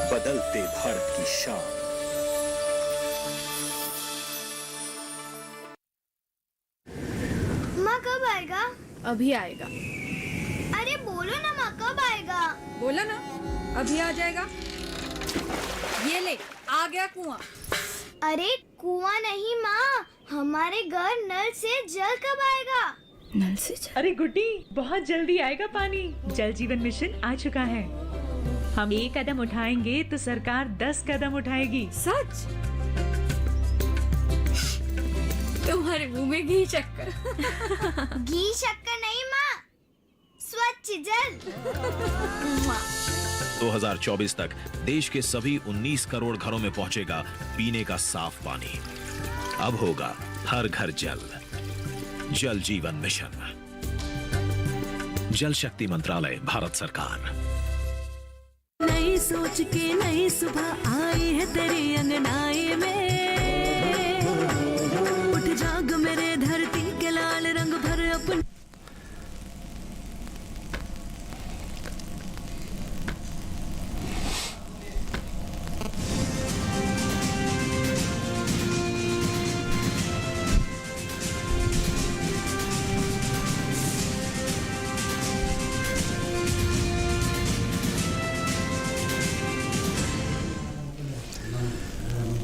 बदलते भारत की शान। माँ कब आएगा? अभी आएगा। अरे बोलो ना माँ, कब आएगा? बोला ना, अभी आ जाएगा। ये ले, आ गया कुआं। अरे कुआं नहीं माँ, हमारे घर नल से जल कब आएगा? नल से जल? अरे गुड्डी, बहुत जल्दी आएगा पानी। जल जीवन मिशन आ चुका है। हम एक कदम उठाएंगे तो सरकार 10 कदम उठाएगी। सच? तुम्हारे मुंह में घी शक्कर। घी शक्कर नहीं माँ, स्वच्छ जल। 2024 तक देश के सभी 19 करोड़ घरों में पहुंचेगा पीने का साफ पानी। अब होगा हर घर जल। जल जीवन मिशन, जल शक्ति मंत्रालय, भारत सरकार। नई सोच के नई सुबह आई है तेरी अंगनाई में। उठ जाग मेरे धरती के लाल रंग भर अपन।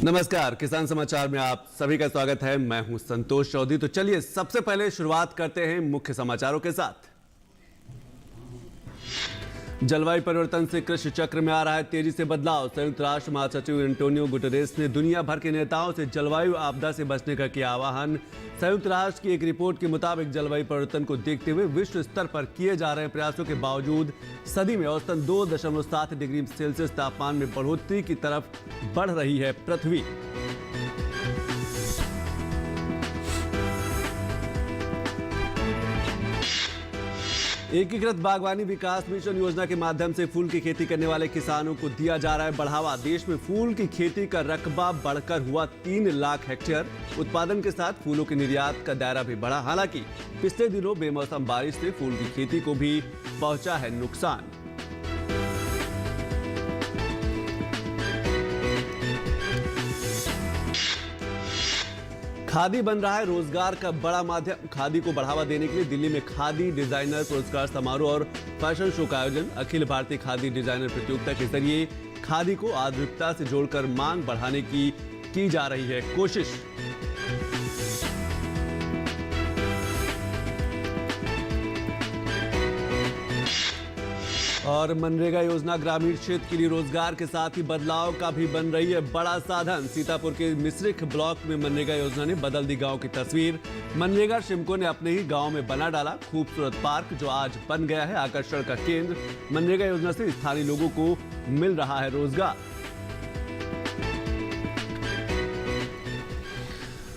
नमस्कार, किसान समाचार में आप सभी का स्वागत है। मैं हूं संतोष चौधरी। तो चलिए सबसे पहले शुरुआत करते हैं मुख्य समाचारों के साथ। जलवायु परिवर्तन से कृषि चक्र में आ रहा है तेजी से बदलाव। संयुक्त राष्ट्र महासचिव एंटोनियो गुटेरेस ने दुनिया भर के नेताओं से जलवायु आपदा से बचने का किया आह्वान। संयुक्त राष्ट्र की एक रिपोर्ट के मुताबिक जलवायु परिवर्तन को देखते हुए विश्व स्तर पर किए जा रहे प्रयासों के बावजूद सदी में औसतन 2.7 डिग्री सेल्सियस तापमान में बढ़ोतरी की तरफ बढ़ रही है पृथ्वी। एकीकृत बागवानी विकास मिशन योजना के माध्यम से फूल की खेती करने वाले किसानों को दिया जा रहा है बढ़ावा। देश में फूल की खेती का रकबा बढ़कर हुआ 3 लाख हेक्टेयर। उत्पादन के साथ फूलों के निर्यात का दायरा भी बढ़ा। हालांकि पिछले दिनों बेमौसम बारिश से फूल की खेती को भी पहुंचा है नुकसान। खादी बन रहा है रोजगार का बड़ा माध्यम। खादी को बढ़ावा देने के लिए दिल्ली में खादी डिजाइनर पुरस्कार समारोह और फैशन शो का आयोजन। अखिल भारतीय खादी डिजाइनर प्रतियोगिता के जरिए खादी को आधुनिकता से जोड़कर मांग बढ़ाने की जा रही है कोशिश। और मनरेगा योजना ग्रामीण क्षेत्र के लिए रोजगार के साथ ही बदलाव का भी बन रही है बड़ा साधन। सीतापुर के मिश्रिख ब्लॉक में मनरेगा योजना ने बदल दी गांव की तस्वीर। मनरेगा श्रमिकों ने अपने ही गांव में बना डाला खूबसूरत पार्क, जो आज बन गया है आकर्षण का केंद्र। मनरेगा योजना से स्थानीय लोगों को मिल रहा है रोजगार।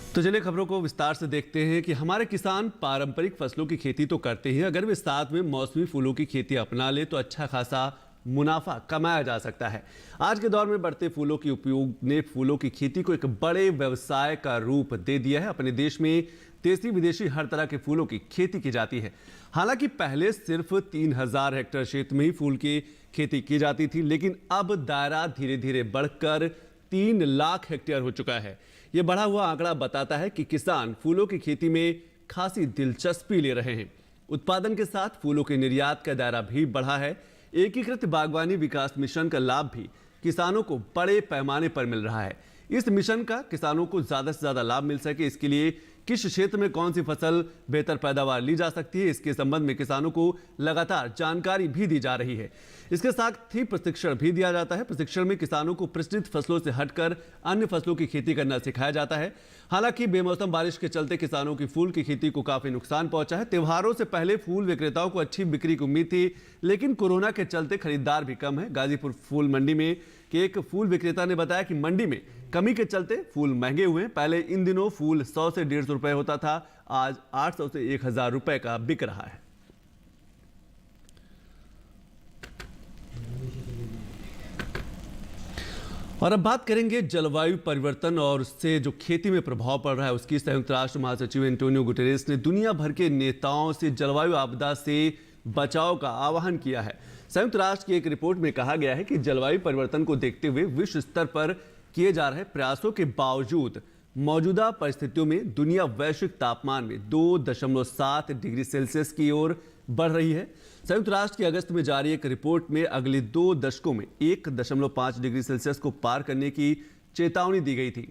तो चलिए खबरों को विस्तार से देखते हैं कि हमारे किसान पारंपरिक फसलों की खेती तो करते हैं, अगर वे साथ में मौसमी फूलों की खेती अपना ले तो अच्छा खासा मुनाफा कमाया जा सकता है। आज के दौर में बढ़ते फूलों के उपयोग ने फूलों की खेती को एक बड़े व्यवसाय का रूप दे दिया है। अपने देश में देसी विदेशी हर तरह के फूलों की खेती की जाती है। हालांकि पहले सिर्फ 3000 हेक्टेयर क्षेत्र में ही फूल की खेती की जाती थी, लेकिन अब दायरा धीरे धीरे बढ़कर 3 लाख हेक्टेयर हो चुका है। यह बढ़ा हुआ आंकड़ा बताता है कि किसान फूलों की खेती में खासी दिलचस्पी ले रहे हैं। उत्पादन के साथ फूलों के निर्यात का दायरा भी बढ़ा है। एकीकृत बागवानी विकास मिशन का लाभ भी किसानों को बड़े पैमाने पर मिल रहा है। इस मिशन का किसानों को ज्यादा से ज्यादा लाभ मिल सके, इसके लिए किस क्षेत्र में कौन सी फसल बेहतर पैदावार ली जा सकती है, इसके संबंध में किसानों को लगातार जानकारी भी दी जा रही है। इसके साथ ही प्रशिक्षण भी दिया जाता है। प्रशिक्षण में किसानों को प्रचलित फसलों से हटकर अन्य फसलों की खेती करना सिखाया जाता है। हालांकि बेमौसम बारिश के चलते किसानों की फूल की खेती को काफी नुकसान पहुंचा है। त्योहारों से पहले फूल विक्रेताओं को अच्छी बिक्री की उम्मीद थी, लेकिन कोरोना के चलते खरीदार भी कम है। गाजीपुर फूल मंडी में के एक फूल विक्रेता ने बताया कि मंडी में कमी के चलते फूल महंगे हुए हैं। पहले इन दिनों फूल 100 से 150 रुपए होता था, आज 800 से 1000 रुपए का बिक रहा है। और अब बात करेंगे जलवायु परिवर्तन और उससे जो खेती में प्रभाव पड़ रहा है उसकी। संयुक्त राष्ट्र महासचिव एंटोनियो गुटेरेस ने दुनिया भर के नेताओं से जलवायु आपदा से बचाव का आह्वान किया है। संयुक्त राष्ट्र की एक रिपोर्ट में कहा गया है कि जलवायु परिवर्तन को देखते हुए विश्व स्तर पर किए जा रहे प्रयासों के बावजूद मौजूदा परिस्थितियों में दुनिया वैश्विक तापमान में 2.7 डिग्री सेल्सियस की ओर बढ़ रही है। संयुक्त राष्ट्र की अगस्त में जारी एक रिपोर्ट में अगले 2 दशकों में 1.5 डिग्री सेल्सियस को पार करने की चेतावनी दी गई थी।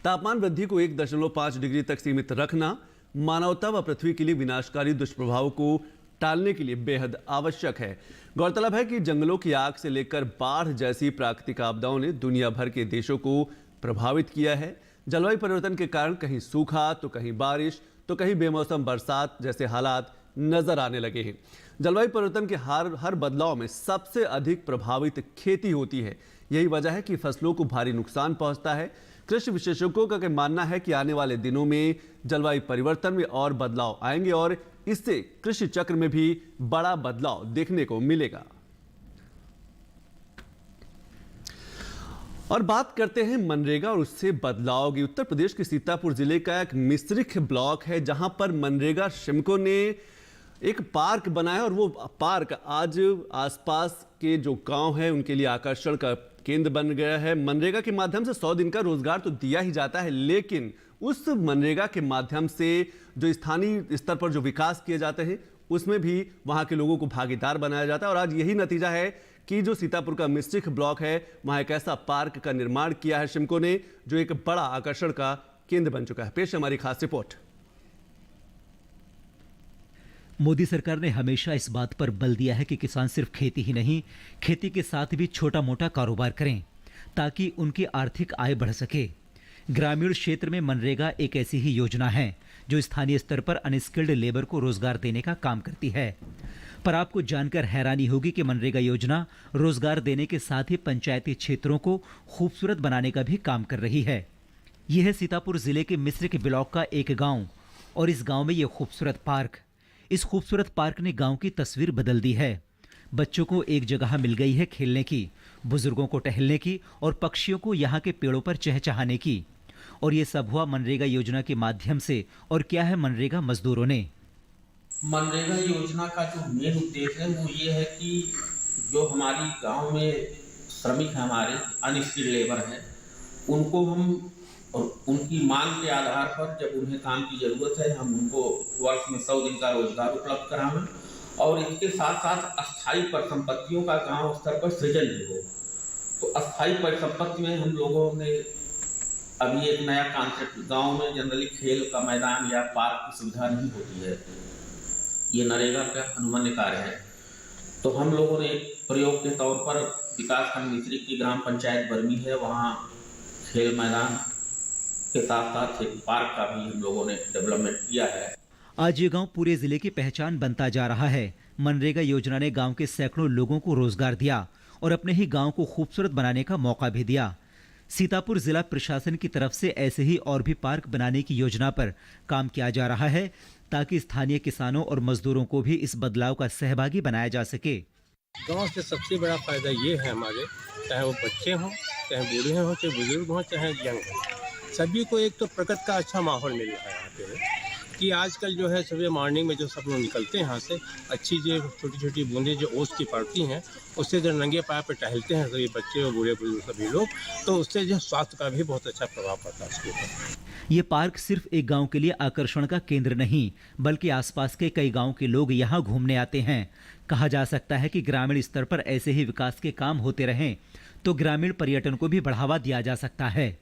तापमान वृद्धि को 1.5 डिग्री तक सीमित रखना मानवता व पृथ्वी के लिए विनाशकारी दुष्प्रभावों को टालने के लिए बेहद आवश्यक है। गौरतलब है कि जंगलों की आग से लेकर बाढ़ जैसी प्राकृतिक आपदाओं ने दुनिया भर के देशों को प्रभावित किया है। जलवायु परिवर्तन के कारण कहीं सूखा तो कहीं बारिश तो कहीं बेमौसम बरसात जैसे हालात नजर आने लगे हैं। जलवायु परिवर्तन के हर बदलाव में सबसे अधिक प्रभावित खेती होती है। यही वजह है कि फसलों को भारी नुकसान पहुंचता है। कृषि विशेषज्ञों का मानना है कि आने वाले दिनों में जलवायु परिवर्तन में और बदलाव आएंगे और इससे कृषि चक्र में भी बड़ा बदलाव देखने को मिलेगा। और बात करते हैं मनरेगा और उससे बदलाव की। उत्तर प्रदेश के सीतापुर जिले का एक मिश्रिख ब्लॉक है जहां पर मनरेगा श्रमिकों ने एक पार्क बनाया और वो पार्क आज आसपास के जो गांव हैं उनके लिए आकर्षण का केंद्र बन गया है। मनरेगा के माध्यम से 100 दिन का रोजगार तो दिया ही जाता है, लेकिन उस मनरेगा के माध्यम से जो स्थानीय स्तर पर जो विकास किए जाते हैं उसमें भी वहां के लोगों को भागीदार बनाया जाता है। और आज यही नतीजा है कि जो सीतापुर का मिश्रिख ब्लॉक है वहां एक ऐसा पार्क का निर्माण किया है श्रमिकों ने जो एक बड़ा आकर्षण का केंद्र बन चुका है। पेश हमारी खास रिपोर्ट। मोदी सरकार ने हमेशा इस बात पर बल दिया है कि किसान सिर्फ खेती ही नहीं, खेती के साथ भी छोटा मोटा कारोबार करें ताकि उनकी आर्थिक आय बढ़ सके। ग्रामीण क्षेत्र में मनरेगा एक ऐसी ही योजना है जो स्थानीय स्तर पर अनस्किल्ड लेबर को रोजगार देने का काम करती है। पर आपको जानकर हैरानी होगी कि मनरेगा योजना रोजगार देने के साथ ही पंचायती क्षेत्रों को खूबसूरत बनाने का भी काम कर रही है। यह है सीतापुर जिले के मिश्रिख ब्लॉक का एक गांव और इस गांव में यह खूबसूरत पार्क। इस खूबसूरत पार्क ने गांव की तस्वीर बदल दी है। बच्चों को एक जगह मिल गई है खेलने की, बुजुर्गों को टहलने की और पक्षियों को यहाँ के पेड़ों पर चहचहाने की। और ये सब हुआ मनरेगा योजना के माध्यम से। और क्या है मनरेगा मजदूरों ने? मनरेगा योजना का जो मेन उद्देश्य है वो ये है कि जो हमारी गांव में श्रमिक हैं, हमारे अनस्किल्ड लेबर हैं, उनको हम और उनकी मांग के आधार पर जब उन्हें काम की ज़रूरत है हम उनको वर्ष में 100 दिन का रोजगार उपलब्ध कराएं और इसके साथ साथ अस्थायी परिसंपत्तियों का गांव स्तर पर सृजन भी हो। तो अस्थायी परिसंपत्ति में हम लोगों ने अभी एक नया कॉन्सेप्ट, गांव में जनरली खेल का मैदान या पार्क की सुविधा नहीं होती है, ये नरेगा का अनुमन्य कार्य है। तो हम लोगों ने एक प्रयोग के तौर पर विकासखंड मिश्रिख की ग्राम पंचायत बर्मी है, वहाँ खेल मैदान के साथ साथ एक पार्क का भी हम लोगों ने डेवलपमेंट किया है। आज ये गांव पूरे जिले की पहचान बनता जा रहा है। मनरेगा योजना ने गांव के सैकड़ों लोगों को रोजगार दिया और अपने ही गांव को खूबसूरत बनाने का मौका भी दिया। सीतापुर जिला प्रशासन की तरफ से ऐसे ही और भी पार्क बनाने की योजना पर काम किया जा रहा है ताकि स्थानीय किसानों और मजदूरों को भी इस बदलाव का सहभागी बनाया जा सके। गांव से सबसे बड़ा फायदा ये है हमारे, चाहे वो बच्चे हों, चाहे बूढ़े हों, चाहे बुजुर्ग हों, चाहे यंग हों, सभी को एक तो प्रकृति का अच्छा माहौल मिल रहा है यहाँ पे। कि आजकल जो है सुबह मॉर्निंग में जो सब लोग निकलते हैं यहाँ से, अच्छी जो छोटी छोटी बूंदें जो ओस की पड़ती हैं उससे जो नंगे पाँव पे टहलते हैं सभी बच्चे और बूढ़े बुजुर्ग सभी लोग, तो उससे जो स्वास्थ्य का भी बहुत अच्छा प्रभाव पड़ता है उसके ऊपर। ये पार्क सिर्फ एक गांव के लिए आकर्षण का केंद्र नहीं बल्कि आसपास के कई गांव के लोग यहाँ घूमने आते हैं। कहा जा सकता है कि ग्रामीण स्तर पर ऐसे ही विकास के काम होते रहें तो ग्रामीण पर्यटन को भी बढ़ावा दिया जा सकता है।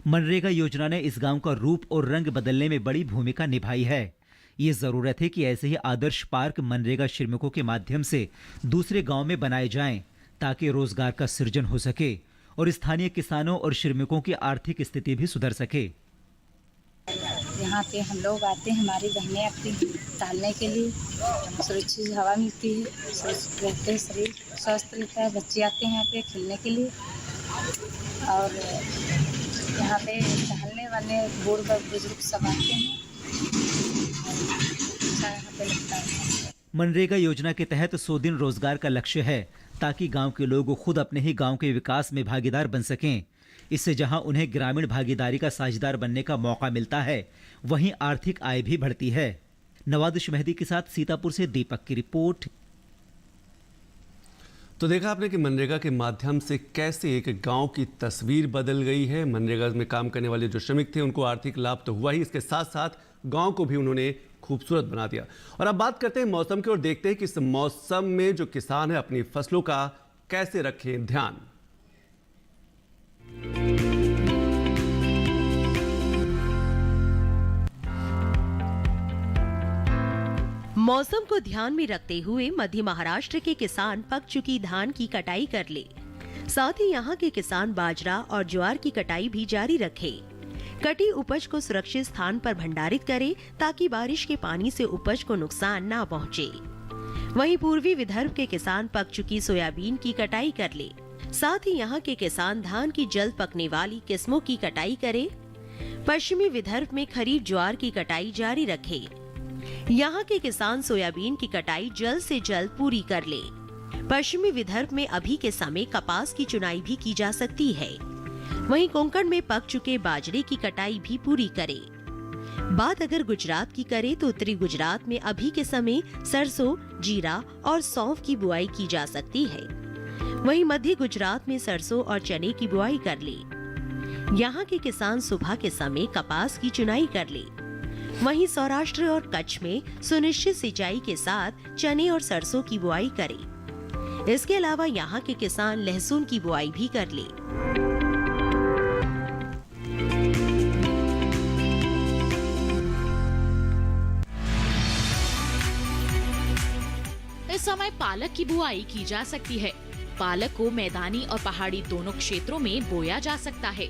मनरेगा योजना ने इस गांव का रूप और रंग बदलने में बड़ी भूमिका निभाई है। ये जरूरत है कि ऐसे ही आदर्श पार्क मनरेगा श्रमिकों के माध्यम से दूसरे गांव में बनाए जाएं ताकि रोजगार का सृजन हो सके और स्थानीय किसानों और श्रमिकों की आर्थिक स्थिति भी सुधर सके। यहाँ पे हम लोग आते हैं, हमारी बहनें आती हैं टहलने के लिए, सुरक्षित हवा मिलती है, सुरक्षित रहते हैं, शरीर स्वस्थ रहता है, बच्चे आते हैं यहाँ पे खेलने के लिए और यहाँ पे टहलने वाले बूढ़ बुजुर्ग सब आते हैं, अच्छा यहाँ पे लगता है। मनरेगा योजना के तहत 100 दिन रोजगार का लक्ष्य है ताकि गांव के लोग खुद अपने ही गांव के विकास में भागीदार बन सकें। इससे जहां उन्हें ग्रामीण भागीदारी का साझेदार बनने का मौका मिलता है वहीं आर्थिक आय भी बढ़ती है। नवाज़ मेहदी के साथ सीतापुर से दीपक की रिपोर्ट। तो देखा आपने कि मनरेगा के माध्यम से कैसे एक गांव की तस्वीर बदल गई है। मनरेगा में काम करने वाले जो श्रमिक थे उनको आर्थिक लाभ तो हुआ ही, इसके साथ साथ गांव को भी उन्होंने खूबसूरत बना दिया। और अब बात करते हैं मौसम की और देखते हैं कि इस मौसम में जो किसान है अपनी फसलों का कैसे रखें ध्यान। मौसम को ध्यान में रखते हुए मध्य महाराष्ट्र के किसान पक चुकी धान की कटाई कर ले। साथ ही यहाँ के किसान बाजरा और ज्वार की कटाई भी जारी रखे। कटी उपज को सुरक्षित स्थान पर भंडारित करें ताकि बारिश के पानी से उपज को नुकसान ना पहुँचे। वहीं पूर्वी विदर्भ के किसान पक चुकी सोयाबीन की कटाई कर ले। साथ ही यहाँ के किसान धान की जल्द पकने वाली किस्मों की कटाई करें। पश्चिमी विदर्भ में खरीफ ज्वार की कटाई जारी रखे। यहाँ के किसान सोयाबीन की कटाई जल्द से जल्द पूरी कर ले। पश्चिमी विदर्भ में अभी के समय कपास की चुनाई भी की जा सकती है। वहीं कोंकण में पक चुके बाजरे की कटाई भी पूरी करे। बात अगर गुजरात की करे तो उत्तरी गुजरात में अभी के समय सरसों, जीरा और सौंफ की बुआई की जा सकती है। वहीं मध्य गुजरात में सरसों और चने की बुआई कर ले। यहाँ के किसान सुबह के समय कपास की चुनाई कर ले। वहीं सौराष्ट्र और कच्छ में सुनिश्चित सिंचाई के साथ चने और सरसों की बुआई करें। इसके अलावा यहाँ के किसान लहसुन की बुआई भी कर ले। इस समय पालक की बुआई की जा सकती है। पालक को मैदानी और पहाड़ी दोनों क्षेत्रों में बोया जा सकता है।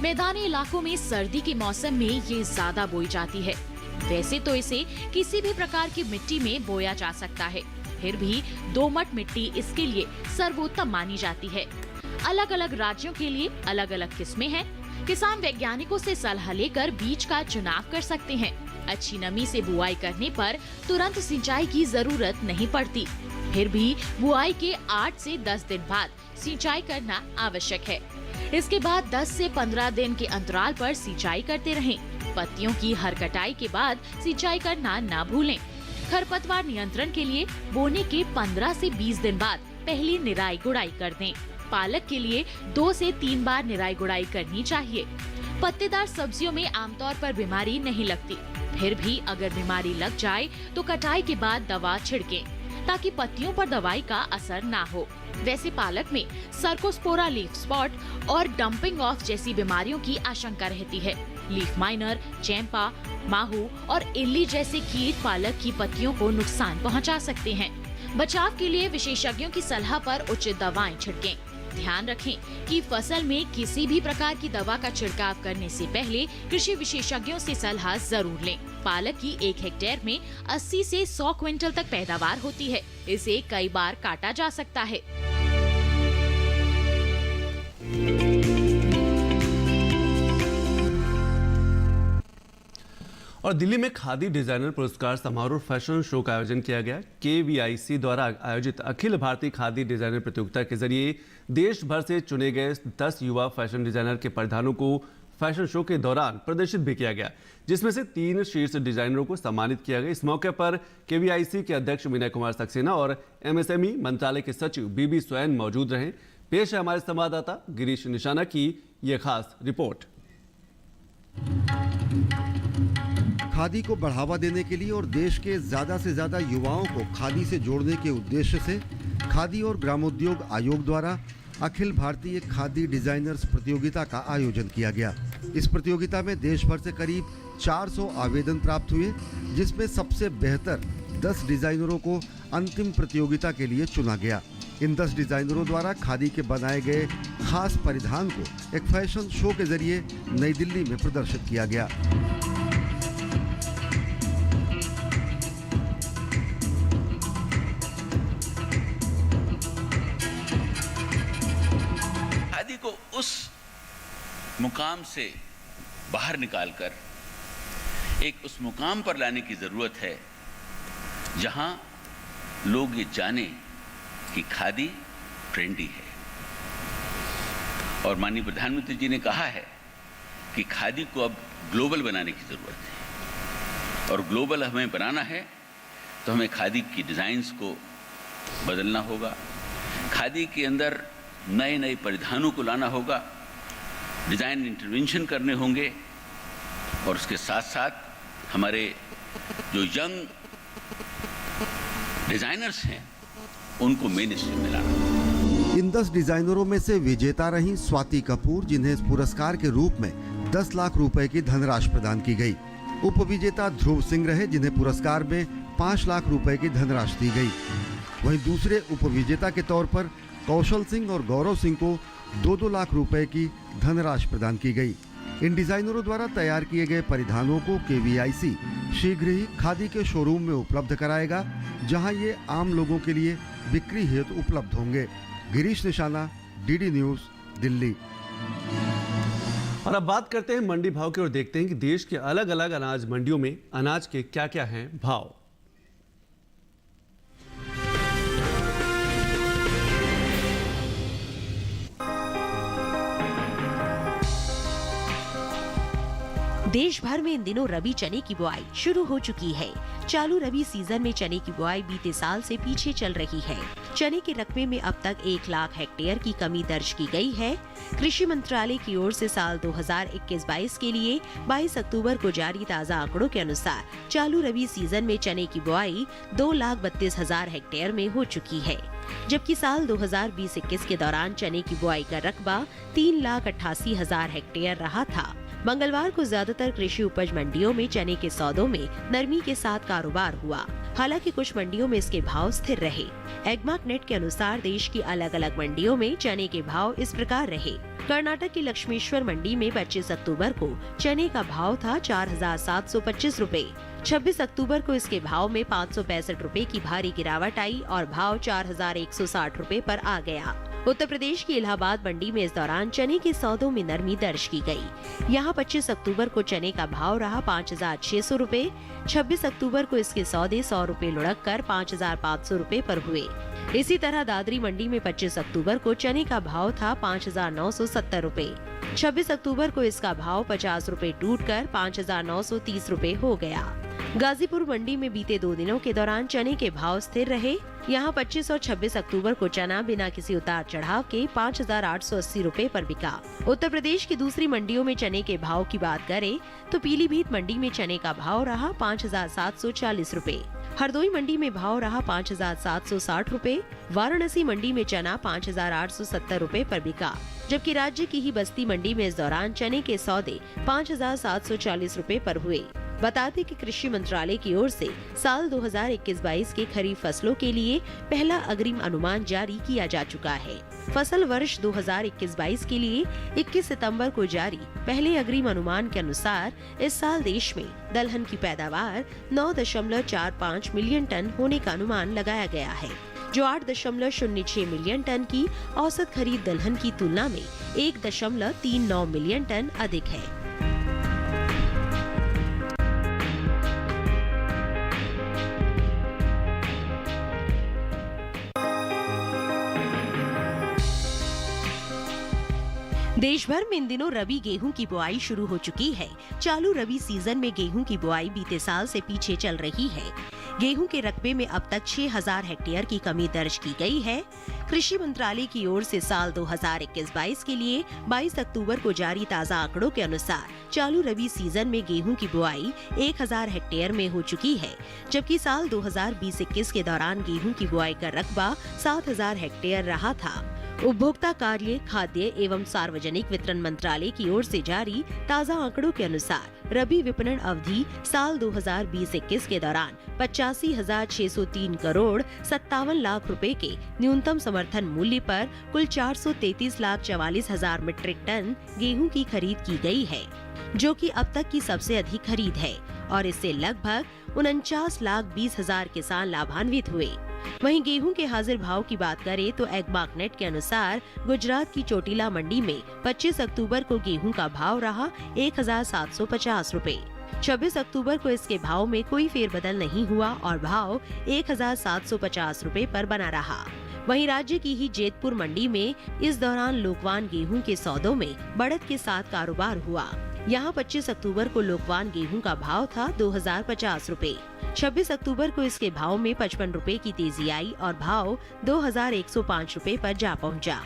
मैदानी इलाकों में सर्दी के मौसम में ये ज्यादा बोई जाती है। वैसे तो इसे किसी भी प्रकार की मिट्टी में बोया जा सकता है, फिर भी दोमट मिट्टी इसके लिए सर्वोत्तम मानी जाती है। अलग अलग राज्यों के लिए अलग अलग किस्में हैं। किसान वैज्ञानिकों से सलाह लेकर बीज का चुनाव कर सकते हैं। अच्छी नमी से बुआई करने पर तुरंत सिंचाई की जरूरत नहीं पड़ती। फिर भी बुआई के 8 से 10 दिन बाद सिंचाई करना आवश्यक है। इसके बाद 10 से 15 दिन के अंतराल पर सिंचाई करते रहें। पत्तियों की हर कटाई के बाद सिंचाई करना ना भूलें। खरपतवार नियंत्रण के लिए बोने के 15 से 20 दिन बाद पहली निराई गुड़ाई कर दें। पालक के लिए 2 से 3 बार निराई गुड़ाई करनी चाहिए। पत्तेदार सब्जियों में आमतौर पर बीमारी नहीं लगती, फिर भी अगर बीमारी लग जाए तो कटाई के बाद दवा छिड़कें ताकि पत्तियों पर दवाई का असर ना हो। वैसे पालक में सर्कोस्पोरा लीफ स्पॉट और डंपिंग ऑफ जैसी बीमारियों की आशंका रहती है। लीफ माइनर, चैंपा, माहू और इल्ली जैसे कीट पालक की पत्तियों को नुकसान पहुंचा सकते हैं। बचाव के लिए विशेषज्ञों की सलाह पर उचित दवाएं छिड़कें। ध्यान रखें कि फसल में किसी भी प्रकार की दवा का छिड़काव करने से पहले कृषि विशेषज्ञों से सलाह जरूर लें। पालक की 1 हेक्टेयर में 80 से 100 क्विंटल तक पैदावार होती है। इसे कई बार काटा जा सकता है। और दिल्ली में खादी डिजाइनर पुरस्कार समारोह फैशन शो का आयोजन किया गया। KVIC द्वारा आयोजित अखिल भारतीय खादी डिजाइनर प्रतियोगिता के जरिए देश भर से चुने गए 10 युवा फैशन डिजाइनर के परिधानों को फैशन शो के दौरान प्रदर्शित भी किया गया, जिसमें से 3 शीर्ष डिजाइनरों को सम्मानित किया गया। इस मौके पर KVIC के अध्यक्ष विनय कुमार सक्सेना और MSME मंत्रालय के सचिव BB स्वयं मौजूद रहे। पेश है हमारे संवाददाता गिरीश निशाना की ये खास रिपोर्ट। खादी को बढ़ावा देने के लिए और देश के ज्यादा से ज्यादा युवाओं को खादी से जोड़ने के उद्देश्य से खादी और ग्रामोद्योग आयोग द्वारा अखिल भारतीय खादी डिजाइनर्स प्रतियोगिता का आयोजन किया गया। इस प्रतियोगिता में देश भर से करीब 400 आवेदन प्राप्त हुए, जिसमें सबसे बेहतर 10 डिजाइनरों को अंतिम प्रतियोगिता के लिए चुना गया। इन 10 डिजाइनरों द्वारा खादी के बनाए गए खास परिधान को एक फैशन शो के जरिए नई दिल्ली में प्रदर्शित किया गया। खादी को उस मुकाम से बाहर निकालकर एक उस मुकाम पर लाने की जरूरत है जहां लोग ये जाने कि खादी ट्रेंडी है। और माननीय प्रधानमंत्री जी ने कहा है कि खादी को अब ग्लोबल बनाने की जरूरत है, और ग्लोबल हमें बनाना है तो हमें खादी की डिजाइन्स को बदलना होगा, खादी के अंदर नए नए परिधानों को लाना होगा, डिजाइन इंटरवेंशन करने होंगे और उसके साथ साथ हमारे जो यंग डिजाइनर्स हैं उनको मेन स्ट्रीम में लाना। इन 10 डिजाइनरों में से विजेता रही स्वाति कपूर, जिन्हें इस पुरस्कार के रूप में 10 लाख रुपए की धनराशि प्रदान की गई। उपविजेता ध्रुव सिंह रहे, जिन्हें पुरस्कार में 5 लाख रुपए की धनराशि दी गई। वहीं दूसरे उपविजेता के तौर पर कौशल सिंह और गौरव सिंह को 2-2 लाख रुपए की धनराशि प्रदान की गई। इन डिजाइनरों द्वारा तैयार किए गए परिधानों को KVIC शीघ्र ही खादी के शोरूम में उपलब्ध कराएगा, जहां ये आम लोगों के लिए बिक्री हेतु उपलब्ध होंगे। गिरीश निशाना, DD न्यूज, दिल्ली। और अब बात करते हैं मंडी भाव की और देखते हैं कि देश के अलग अलग अनाज मंडियों में अनाज के क्या क्या हैं भाव। देश भर में इन दिनों रबी चने की बुआई शुरू हो चुकी है। चालू रबी सीजन में चने की बुआई बीते साल से पीछे चल रही है। चने के रकबे में अब तक 1 लाख हेक्टेयर की कमी दर्ज की गई है। कृषि मंत्रालय की ओर से साल 2021-22 के लिए 22 अक्टूबर को जारी ताज़ा आंकड़ों के अनुसार चालू रबी सीजन में चने की बुआई 2,32,000 हेक्टेयर में हो चुकी है, जबकि साल 2020-21 के दौरान चने की बुआई का रकबा 3,88,000 हेक्टेयर रहा था। मंगलवार को ज्यादातर कृषि उपज मंडियों में चने के सौदों में नरमी के साथ कारोबार हुआ। हालांकि कुछ मंडियों में इसके भाव स्थिर रहे। एगमार्क नेट के अनुसार देश की अलग अलग मंडियों में चने के भाव इस प्रकार रहे। कर्नाटक की लक्ष्मेश्वर मंडी में 25 अक्टूबर को चने का भाव था 4,725 रुपए। 26 अक्टूबर को इसके भाव में 565 रुपए की भारी गिरावट आई और भाव 4,160 रुपए पर आ गया। उत्तर प्रदेश की इलाहाबाद मंडी में इस दौरान चने के सौदों में नरमी दर्ज की गई। यहाँ 25 अक्टूबर को चने का भाव रहा 5,600 रुपए। 26 अक्टूबर को इसके सौदे 100 रुपए लुढ़क कर 5,500 रुपए पर हुए। इसी तरह दादरी मंडी में 25 अक्टूबर को चने का भाव था 5,970 रुपए। 26 अक्टूबर को इसका भाव 50 रुपए टूट कर 5,930 रुपए हो गया। गाजीपुर मंडी में बीते 2 दिनों के दौरान चने के भाव स्थिर रहे। यहाँ 25 और 26 अक्टूबर को चना बिना किसी उतार चढ़ाव के 5,880 रुपए पर बिका। उत्तर प्रदेश की दूसरी मंडियों में चने के भाव की बात करें तो पीलीभीत मंडी में चने का भाव रहा 5,740 रुपए। हरदोई मंडी में भाव रहा 5,760 रुपए। वाराणसी मंडी में चना 5,870 रुपए पर बिका, जबकि राज्य की ही बस्ती मंडी में इस दौरान चने के सौदे 5,740 रुपए पर हुए। बता दें कि कृषि मंत्रालय की ओर से साल 2021-22 के खरीफ फसलों के लिए पहला अग्रिम अनुमान जारी किया जा चुका है। फसल वर्ष 2021-22 के लिए 21 सितंबर को जारी पहले अग्रिम अनुमान के अनुसार इस साल देश में दलहन की पैदावार 9.45 मिलियन टन होने का अनुमान लगाया गया है, जो 8.06 मिलियन टन की औसत खरीद दलहन की तुलना में 1.39 मिलियन टन अधिक है। देश भर में इन दिनों रबी गेहूं की बुआई शुरू हो चुकी है। चालू रबी सीजन में गेहूं की बुआई बीते साल से पीछे चल रही है। गेहूं के रकबे में अब तक 6,000 हेक्टेयर की कमी दर्ज की गई है। कृषि मंत्रालय की ओर से साल 2021-22 के लिए 22 अक्टूबर को जारी ताज़ा आंकड़ों के अनुसार चालू रबी सीजन में गेहूं की बुआई 1,000 हेक्टेयर में हो चुकी है, जबकि साल 2020-21 के दौरान गेहूं की बुआई का रकबा 7,000 हेक्टेयर रहा था। उपभोक्ता कार्य, खाद्य एवं सार्वजनिक वितरण मंत्रालय की ओर से जारी ताज़ा आंकड़ों के अनुसार रबी विपणन अवधि साल 2020-21 के दौरान 85,603 करोड़ 57 लाख रुपए के न्यूनतम समर्थन मूल्य पर कुल 433,44,000 मीट्रिक टन गेहूं की खरीद की गई है, जो कि अब तक की सबसे अधिक खरीद है और इससे लगभग 49,20,000 किसान लाभान्वित हुए। वहीं गेहूं के हाजिर भाव की बात करें तो एगमार्क नेट के अनुसार गुजरात की चोटिला मंडी में 25 अक्टूबर को गेहूं का भाव रहा 1,750 रुपए। 26 अक्टूबर को इसके भाव में कोई फेरबदल नहीं हुआ और भाव 1,750 रुपए पर बना रहा। वहीं राज्य की ही जेतपुर मंडी में इस दौरान लोकवान गेहूं के सौदों में बढ़त के साथ कारोबार हुआ। यहाँ 25 अक्टूबर को लोकवान गेहूं का भाव था 2050 रुपए। 26 अक्टूबर को इसके भाव में 55 रुपए की तेजी आई और भाव 2105 रुपए पर जा पहुंचा।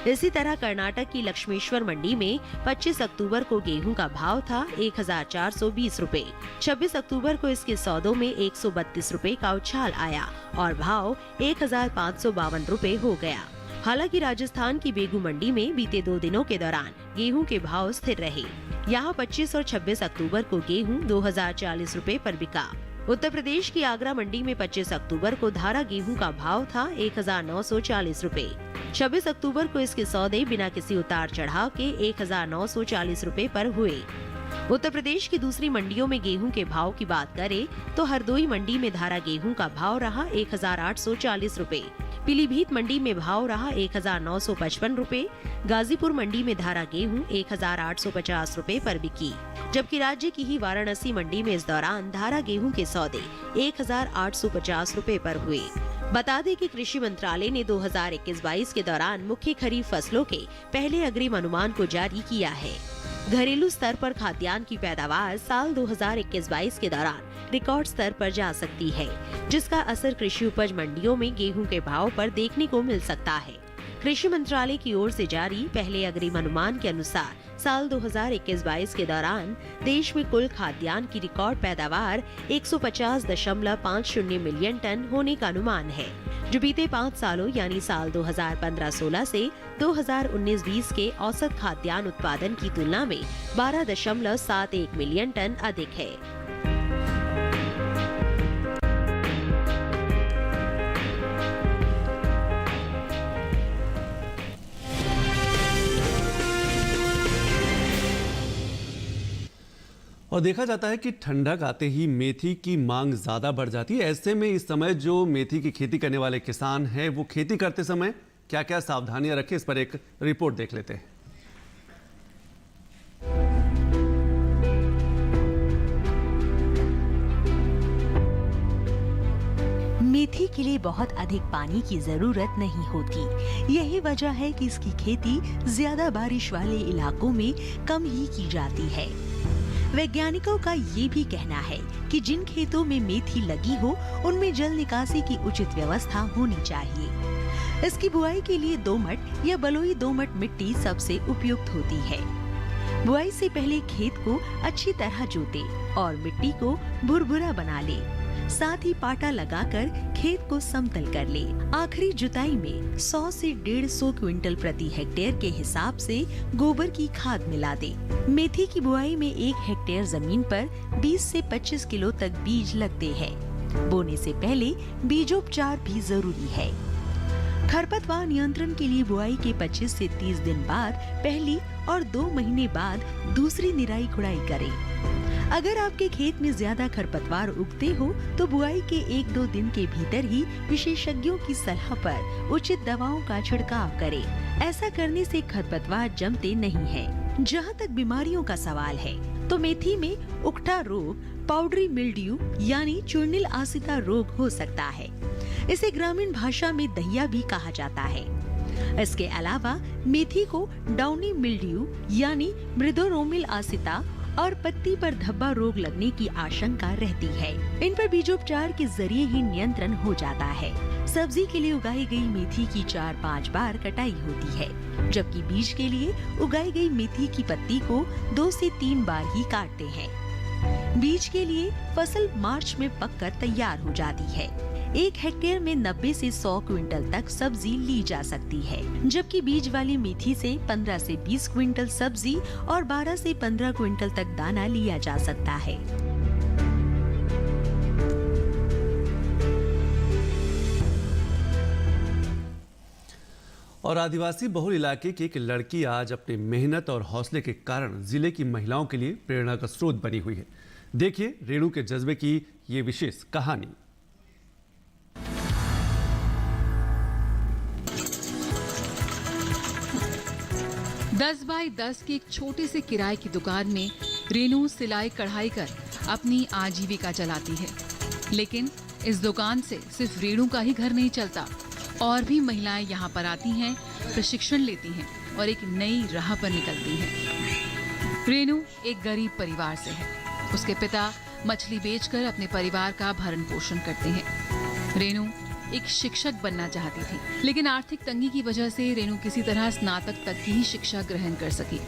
इसी तरह कर्नाटक की लक्ष्मेश्वर मंडी में 25 अक्टूबर को गेहूं का भाव था 1420 रुपए। 26 अक्टूबर को इसके सौदों में 132 रुपए का उछाल आया और भाव 1552 रुपए हो गया। हालांकि राजस्थान की बेगू मंडी में बीते 2 दिनों के दौरान गेहूं के भाव स्थिर रहे। यहाँ 25 और 26 अक्टूबर को गेहूं 2040 रुपए पर बिका। उत्तर प्रदेश की आगरा मंडी में 25 अक्टूबर को धारा गेहूं का भाव था 1940 रुपए। 26 अक्टूबर को इसके सौदे बिना किसी उतार चढ़ाव के 1940 रुपए पर हुए। उत्तर प्रदेश की दूसरी मंडियों में गेहूं के भाव की बात करें तो हरदोई मंडी में धारा गेहूं का भाव रहा 1840 रुपए। पीलीभीत मंडी में भाव रहा 1955 रुपए। गाजीपुर मंडी में धारा गेहूं 1850 रुपए पर बिकी, जबकि राज्य की ही वाराणसी मंडी में इस दौरान धारा गेहूं के सौदे 1850 रुपए पर हुए। बता दें कि कृषि मंत्रालय ने 2021-22 के दौरान मुख्य खरीफ फसलों के पहले अग्रिम अनुमान को जारी किया है। घरेलू स्तर पर खाद्यान्न की पैदावार साल 2021-22 के दौरान रिकॉर्ड स्तर पर जा सकती है, जिसका असर कृषि उपज मंडियों में गेहूं के भाव पर देखने को मिल सकता है। कृषि मंत्रालय की ओर से जारी पहले अग्रिम अनुमान के अनुसार साल 2021-22 के दौरान देश में कुल खाद्यान्न की रिकॉर्ड पैदावार 150.50 मिलियन टन होने का अनुमान है, जो बीते 5 सालों यानी साल 2015-16 से 2019-20 के औसत खाद्यान्न उत्पादन की तुलना में 12.71 मिलियन टन अधिक है। और देखा जाता है कि ठंडक आते ही मेथी की मांग ज़्यादा बढ़ जाती है। ऐसे में इस समय जो मेथी की खेती करने वाले किसान हैं वो खेती करते समय क्या क्या सावधानियां रखें, इस पर एक रिपोर्ट देख लेते हैं। मेथी के लिए बहुत अधिक पानी की जरूरत नहीं होती। यही वजह है कि इसकी खेती ज्यादा बारिश वाले इलाकों में कम ही की जाती है। वैज्ञानिकों का ये भी कहना है कि जिन खेतों में मेथी लगी हो उनमें जल निकासी की उचित व्यवस्था होनी चाहिए। इसकी बुआई के लिए दोमट या बलुई दोमट मिट्टी सबसे उपयुक्त होती है। बुआई से पहले खेत को अच्छी तरह जोते और मिट्टी को भुरभुरा बना ले। साथ ही पाटा लगाकर खेत को समतल कर ले। आखिरी जुताई में 100 से 150 क्विंटल प्रति हेक्टेयर के हिसाब से गोबर की खाद मिला दे। मेथी की बुआई में 1 हेक्टेयर जमीन पर 20 से 25 किलो तक बीज लगते हैं। बोने से पहले बीजोपचार भी जरूरी है। खरपतवार नियंत्रण के लिए बुआई के 25 से 30 दिन बाद पहली और 2 महीने बाद दूसरी निराई खुदाई करें। अगर आपके खेत में ज्यादा खरपतवार उगते हो तो बुआई के 1-2 दिन के भीतर ही विशेषज्ञों की सलाह पर उचित दवाओं का छिड़काव करें। ऐसा करने से खरपतवार जमते नहीं हैं। जहां तक बीमारियों का सवाल है तो मेथी में उकठा रोग, पाउडरी मिल्ड्यू यानी चूर्निल आसिता रोग हो सकता है। इसे ग्रामीण भाषा में दहिया भी कहा जाता है। इसके अलावा मेथी को डाउनी मिल्ड्यू यानी मृदोरोमिल आसिता और पत्ती पर धब्बा रोग लगने की आशंका रहती है। इन पर बीजोपचार के जरिए ही नियंत्रण हो जाता है। सब्जी के लिए उगाई गई मेथी की 4-5 बार कटाई होती है, जबकि बीज के लिए उगाई गई मेथी की पत्ती को 2 से 3 बार ही काटते हैं। बीज के लिए फसल मार्च में पककर तैयार हो जाती है। 1 हेक्टेयर में 90 से 100 क्विंटल तक सब्जी ली जा सकती है, जबकि बीज वाली मेथी से 15 से 20 क्विंटल सब्जी और 12 से 15 क्विंटल तक दाना लिया जा सकता है। और आदिवासी बहुल इलाके की एक लड़की आज अपनी मेहनत और हौसले के कारण जिले की महिलाओं के लिए प्रेरणा का स्रोत बनी हुई है। देखिए रेणु के जज्बे की ये विशेष कहानी। 10 बाई 10 की एक छोटे से किराए की दुकान में रेणु सिलाई कढ़ाई कर अपनी आजीविका चलाती है। लेकिन इस दुकान से सिर्फ रेणु का ही घर नहीं चलता, और भी महिलाएं यहाँ पर आती हैं, प्रशिक्षण लेती हैं और एक नई राह पर निकलती हैं। रेनू एक गरीब परिवार से है। उसके पिता मछली बेचकर अपने परिवार का भरण पोषण करते हैं। रेनू एक शिक्षक बनना चाहती थी, लेकिन आर्थिक तंगी की वजह से रेनू किसी तरह स्नातक तक की ही शिक्षा ग्रहण कर सकी।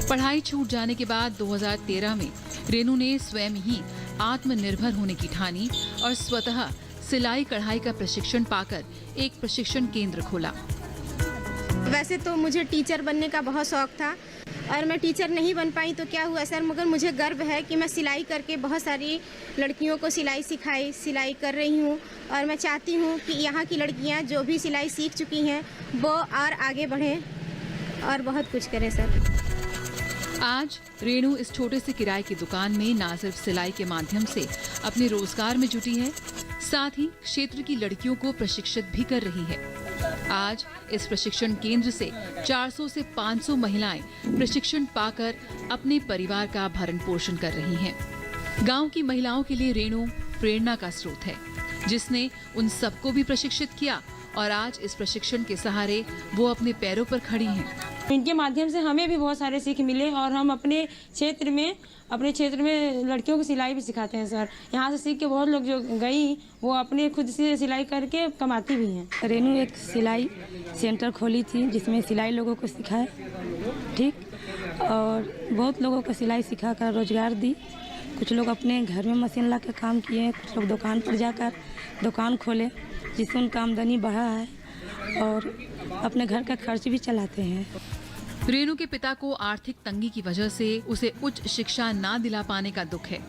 पढ़ाई छूट जाने के बाद 2013 में रेनू ने स्वयं ही आत्मनिर्भर होने की ठानी और स्वतः सिलाई कढ़ाई का प्रशिक्षण पाकर एक प्रशिक्षण केंद्र खोला। वैसे तो मुझे टीचर बनने का बहुत शौक था और मैं टीचर नहीं बन पाई तो क्या हुआ सर, मगर मुझे गर्व है कि मैं सिलाई करके बहुत सारी लड़कियों को सिलाई कर रही हूँ और मैं चाहती हूँ कि यहाँ की लड़कियाँ जो भी सिलाई सीख चुकी हैं वो और आगे बढ़ें और बहुत कुछ करें सर। आज रेनू इस छोटे से किराए की दुकान में न सिर्फ सिलाई के माध्यम से अपने रोजगार में जुटी है, साथ ही क्षेत्र की लड़कियों को प्रशिक्षित भी कर रही है। आज इस प्रशिक्षण केंद्र से 400 से 500 महिलाएं प्रशिक्षण पाकर अपने परिवार का भरण पोषण कर रही हैं। गांव की महिलाओं के लिए रेनू प्रेरणा का स्रोत है, जिसने उन सबको भी प्रशिक्षित किया और आज इस प्रशिक्षण के सहारे वो अपने पैरों पर खड़ी हैं। इनके माध्यम से हमें भी बहुत सारे सीख मिले और हम अपने क्षेत्र में लड़कियों को सिलाई भी सिखाते हैं सर। यहाँ से सीख के बहुत लोग जो गई वो अपने खुद से सिलाई करके कमाती भी हैं। रेनू एक सिलाई सेंटर खोली थी जिसमें सिलाई लोगों को सिखाए, ठीक, और बहुत लोगों को सिलाई सिखा कर रोजगार दी। कुछ लोग अपने घर में मशीन ला के काम किए, कुछ लोग दुकान पर जाकर दुकान खोले जिससे उनका आमदनी बढ़ा है और अपने घर का खर्च भी चलाते हैं। रेनू के पिता को आर्थिक तंगी की वजह से उसे उच्च शिक्षा ना दिला पाने का दुख है,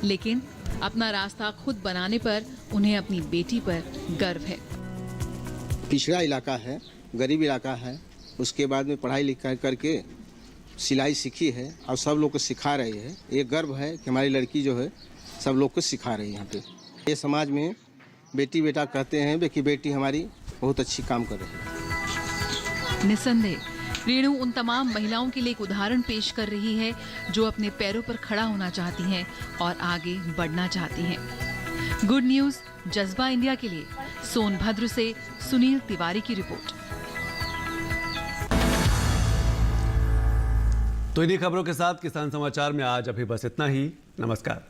लेकिन अपना रास्ता खुद बनाने पर उन्हें अपनी बेटी पर गर्व है। पिछड़ा इलाका है, गरीब इलाका है, उसके बाद में पढ़ाई लिखाई करके सिलाई सीखी है और सब लोग को सिखा रही है। ये गर्व है कि हमारी लड़की जो है सब लोग को सिखा रही है। यहाँ पे ये समाज में बेटी बेटा कहते हैं कि बेटी हमारी बहुत अच्छी काम कर रही है। निसंदेह रेनू उन तमाम महिलाओं के लिए एक उदाहरण पेश कर रही है जो अपने पैरों पर खड़ा होना चाहती हैं और आगे बढ़ना चाहती हैं। गुड न्यूज जज्बा इंडिया के लिए सोनभद्र से सुनील तिवारी की रिपोर्ट। तो इन्हीं खबरों के साथ किसान समाचार में आज अभी बस इतना ही। नमस्कार।